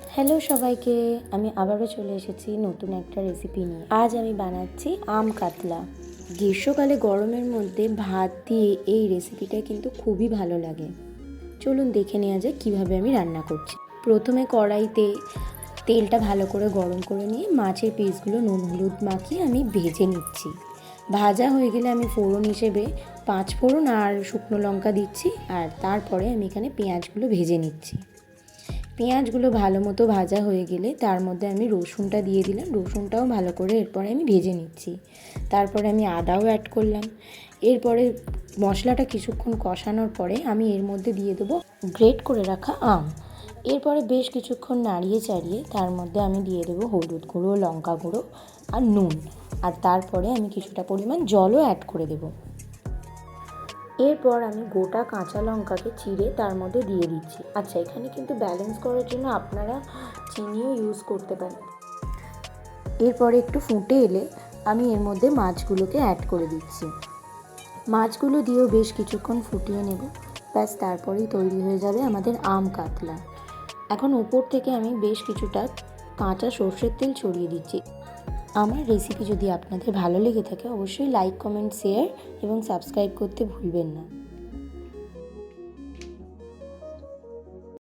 Hello সবাইকে, আমি আবারও চলে এসেছি নতুন একটা রেসিপি নিয়ে। আজ আমি বানাচ্ছি আম কাতলা। গ্রীষ্মকালে গরমের মধ্যে ভাত দিয়ে এই রেসিপিটা কিন্তু খুবই ভালো লাগে। চলুন দেখে নেওয়া যাক কীভাবে আমি রান্না করছি। প্রথমে কড়াইতে তেলটা ভালো করে গরম করে নিয়ে মাছের পিসগুলো নুন হলুদ মাখিয়ে আমি ভেজে নিচ্ছি। ভাজা হয়ে গেলে আমি ফোড়ন হিসেবে 5 ফোড়ন আর শুকনো লঙ্কা দিচ্ছি, আর তারপরে আমি এখানে পেঁয়াজগুলো ভেজে নিচ্ছি। পেঁয়াজগুলো ভালো মতো ভাজা হয়ে গেলে তার মধ্যে আমি রসুনটা দিয়ে দিলাম। রসুনটাও ভালো করে এরপরে আমি ভেজে নিচ্ছি। তারপরে আমি আদাও অ্যাড করলাম। এরপরে মশলাটা কিছুক্ষণ কষানোর পরে আমি এর মধ্যে দিয়ে দেবো গ্রেট করে রাখা আম। এরপরে বেশ কিছুক্ষণ নাড়িয়ে চাড়িয়ে তার মধ্যে আমি দিয়ে দেবো হলুদ গুঁড়ো, লঙ্কা গুঁড়ো আর নুন, আর তারপরে আমি কিছুটা পরিমাণ জলও অ্যাড করে দেবো। এরপর আমি গোটা কাঁচা লঙ্কাকে চিড়ে তার মধ্যে দিয়ে দিচ্ছি। আচ্ছা, এখানে কিন্তু ব্যালেন্স করার জন্য আপনারা চিনিও ইউজ করতে পারেন। এরপরে একটু ফুটে এলে আমি এর মধ্যে মাছগুলোকে অ্যাড করে দিচ্ছি। মাছগুলো দিয়েও বেশ কিছুক্ষণ ফুটিয়ে নেব। ব্যাস, তারপরেই তৈরি হয়ে যাবে আমাদের আম কাতলা। এখন ওপর থেকে আমি বেশ কিছুটা কাঁচা সর্ষের তেল ছড়িয়ে দিচ্ছি। আমার রেসিপি যদি আপনাদের ভালো লেগে থাকে অবশ্যই লাইক, কমেন্ট, শেয়ার এবং সাবস্ক্রাইব করতে ভুলবেন না।